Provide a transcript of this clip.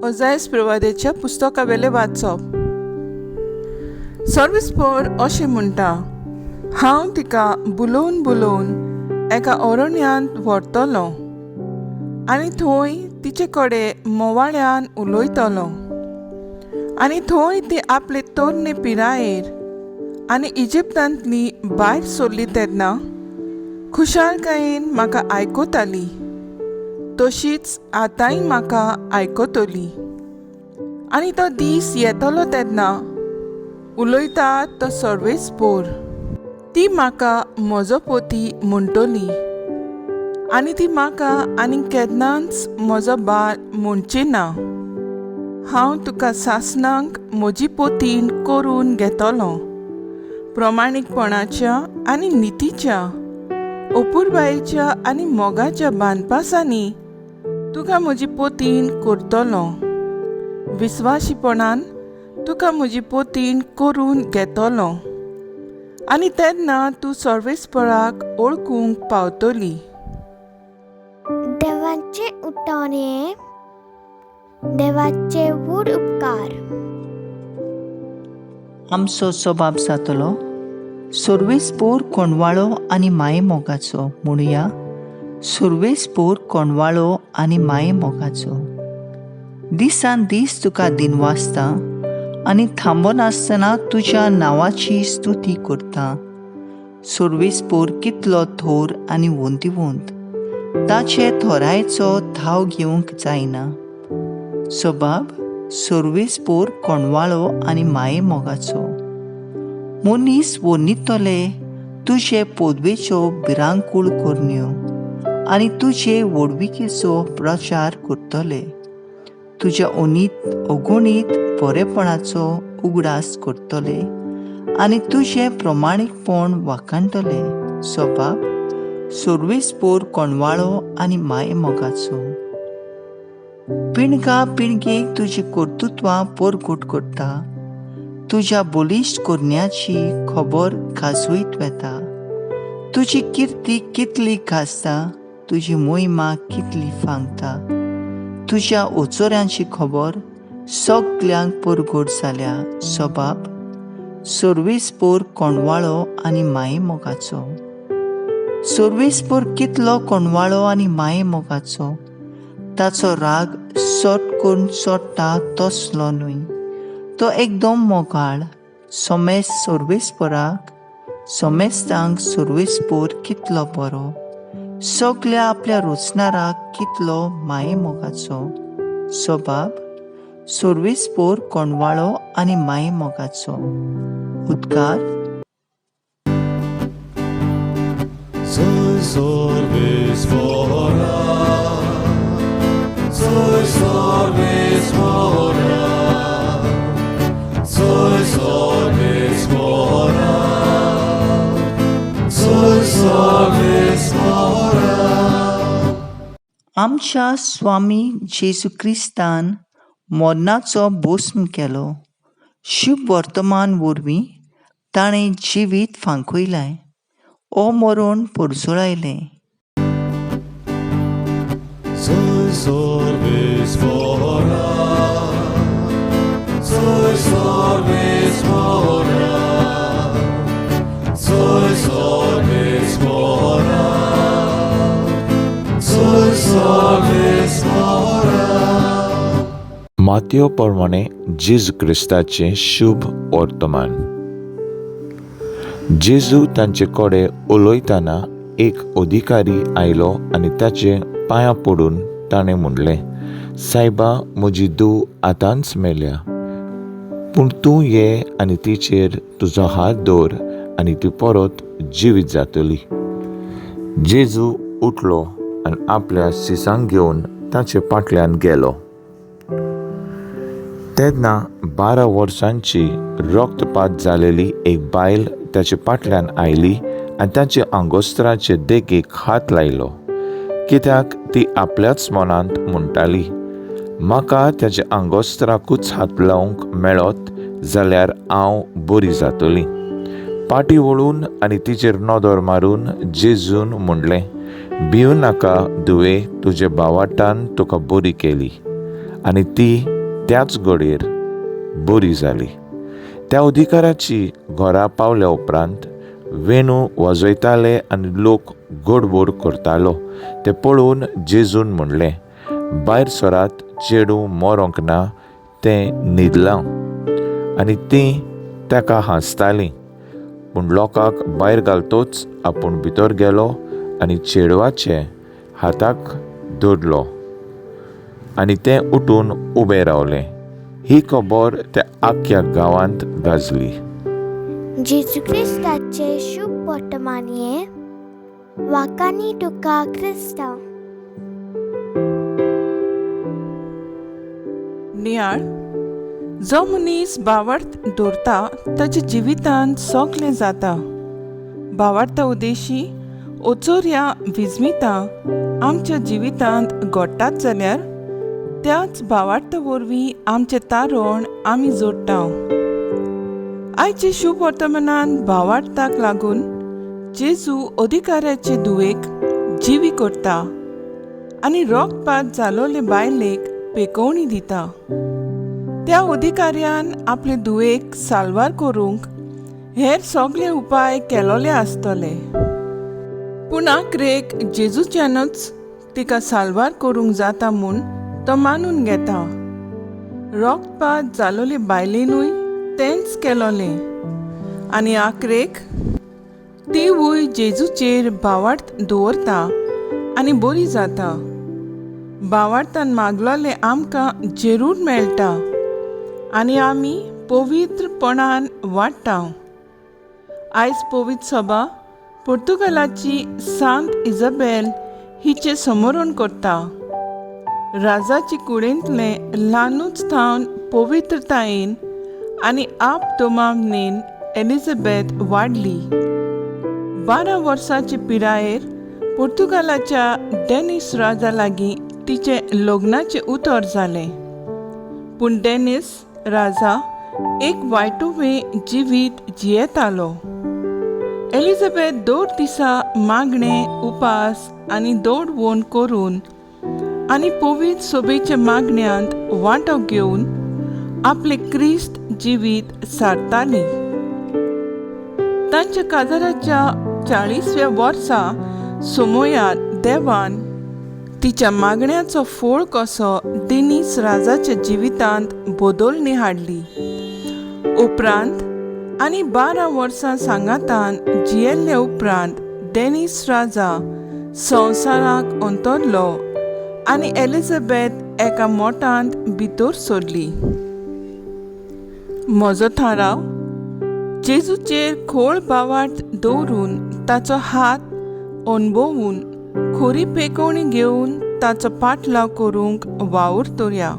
ओजायस प्रवादेच्या पुस्तका वेले वाचप. सर्वेस्पर अशें म्हणटा, हांव तिका बुलोवन बुलोवन एका अरण्यांत व्हरतलो आनी थंय तिचे कडेन मोवाळ्यान उलयतलो. आनी थंय ती आपले तरणे पिरायेर आनी इजिप्तांतली भायर सरली तेन्ना खुशालकायेन म्हाका आयकताली, तशीच आतांय म्हाका आयकतली. आनी तो दीस येतलो तेन्ना उलयता तो सर्वेस्पर ती म्हाका म्हजो पोती म्हणटली, आनी ती म्हाका आनी केन्नाच म्हजो बाळ म्हणची ना. हांव तुका सासणांक म्हजी पोतीन करून घेतलो, प्रमाणीकपणाच्या आनी नितीच्या, अपुरबायेच्या आनी मोगाच्या बांदपासांनी तुका म्हजी पोतीन करतलो. विस्वाशीपणान तुका म्हजी पोतीन करून घेतलो, आनी तेन्ना तूं सर्वेस्पराक ओळखूंक पावतली. देवाचे उठणे, देवाचे व्हड उपकार. आमचो स्वभाव जातलो सर्वेस्पर कोणवाळो आनी माये मोगाचो. म्हणुया, सर्वेस्पर कोणवाळो आनी माये मोगाचो. दिसान दीस तुका दिनवासता आनी थांबनासतना तुज्या नांवाची स्तुती करता. सर्वेस्पर कितलो थोर आनी वंतिवंत, ताचे थोरायेचो थाव घेवंक जायना. स्वभाव सर्वेस्पर कोणवाळो आनी माये मोगाचो. मनीस वनितले तुजे पोदवेच्यो भिरांकूळ करण्यो आनी तुजे व्हडविकेचो प्रचार करतले. तुज्या अगोणीत बरेपणाचो उगडास करतले आनी तुजे प्रमाणीकपण वाखाणटले. स्वभाव सर्वेस्पर कोणवाळो आनी माये मोगाचो. पिणगा पिणगेक तुजी कर्तुत्वां परगट करता. तुज्या बलिश्ट करण्याची खबर गाजवीत वेता. तुजी किर्ती कितली गाजता, तुजी मोहिमा कितली फांगता. तुज्या ओचोऱ्यांची खबर सगल्यांक परगट जाल्या. स्वभाव सर्वेस्पर कोणवाळो आनी माये मोगाचो. सर्वेस्पर कितलो कोणवाळो आनी माये मोगाचो. ताचो राग सटकून सोडटा तसलो न्हय. तो एकदम मोगाळ. सोमेस्त सर्वेस्पराक सोमेस्तांक सर्वेस्पर कितलो बरो. सगल्या आपल्या रोचणाराक कितलो माये मोगाचो. स्वभाव सर्वेस्पर कोणवाळो आनी माये मोगाचो. उद्गार. आमच्या स्वामी जेजू क्रिस्तान मरणाचो भस्म केलो. शुभ वर्तमान वरवीं ताणें जिवीत फांकयलें, मरण परजळायलें. मातयो प्रमाणे जेजू क्रिस्ताचे शुभ वर्तमान. जेजू तांचे कडेन उलयतना एक अधिकारी आयलो आनी ताचे पांयां पडून ताणें म्हणलें, सायबा, म्हजी धूव आतांच मेल्या, पूण तूं ये आनी तिचेर तुजो हात दवर आनी ती परत जिवीत जातली. जेजू उठलो आनी आपल्या सिसांक घेवन ताचे फाटल्यान गेलो. तेन्ना 12 वर्सांची रक्तपात जालेली एक बायल ताचे फाटल्यान आयली आनी ताचे आंगोस्त्राचे देगेक हात लायलो, कित्याक ती आपल्याच मनांत म्हणटाली, म्हाका ताचे आंगोस्त्राकूच हात लावंक मेळत जाल्यार हांव बरी जातली. पाटी वळून आनी तिचेर नदर मारून जेजून म्हणलें, भिवू नाका धुवे, तुजे भावाटान तुका बरी केली. आनी ती त्याच घडयेर बरी जाली. त्या अधिकाराची घरा पावल्या उपरांत वेणू वाजयताले आनी लोक गोडबोड करतालो तें पळोवन जेजून म्हणलें, भायर सरात, चेडूं मरोंक ना, तें न्हिदलां. आनी तीं ताका हांसतालीं. पूण लोकांक भायर घालतोच आपूण भितर गेलो आनी चेडवाचे हाताक धरलो आनी तें उठून उबें रावलें. ही खबर त्या आख्या गांवांत गाजली. जेजू क्रिस्ताचे शुभ वर्तमानये वाकानी तुका क्रिस्ता. नियाळ, जो मनीस भावार्थ दवरता ताच्या जिवितांत सगलें जाता. भावार्था उदेशी ओचोऱ्या विजमिता आमच्या जिवितांत घडटात जाल्यार त्याच भावार्था वरवीं आमचें तारण आमी जोडटा. आयचे शुभ वर्तमानांत भावार्थाक लागून जेजू अधिकाराचे दुवेक जिवी करता आनी रोगपात जालोले बायलेक पेकोवणी दिता. त्या अधिकाऱ्यान आपले दुवेक साल्वार करूंक हेर सगळे उपाय केलोले आसतले, पूण आखरेक जेजूच्यानच तिका साल्वार करूंक जाता म्हूण तो मानून घेता. रोगपात जालोले बायलेनूय तेंच केलोलें आनी आखरेक तिवूय जेजूचेर भावार्थ दवरता आनी बरी जाता. भावार्थान मागलोलें आमकां जरूर मेळटा आनी आमी पवित्रपणान वाडटा. आयज पवित्र सभा पुर्तुगालाची सांत इजाबेल हिचें समरण करता. राजाची कुडींतलें ल्हानूच थावन पवित्रतायेन आनी आप दोमामनेन एलिझाबेथ वाडली. 12 वर्सांचे पिरायेर पुर्तुगालाच्या डेनिस राजा लागीं तिचे लग्नाचें उतर जालें. पूण डेनिस राजा एक वायटुवें जिवीत जियेतालो. एलिझाबेथ 2 दिसा मागणें, उपास आनी दौडवण करून आनी पवित्र सोबेच्या मागण्यांत वांटो घेवन आपले क्रिस्त जिवीत सारताली. तांच्या काजाराच्या 40व्या वर्सा सोमोयार देवान तिच्या मागण्याचो फळ कसो डेनिस राजाच्या जिवितांत बदलणी हाडली. उपरांत आनी 12 वर्सां सांगातान जियेल्ले उपरांत डेनिस राजा संवसाराक अंतरलो आनी एलिझाबेथ एका मोठांत भितर सरली. म्हजो थाराव जेजूचेर खोल भावार्थ दवरून ताचो हात अणभवून खरी पेकोवणी घेवन ताचो पाटलाव करूंक वावुरतोया.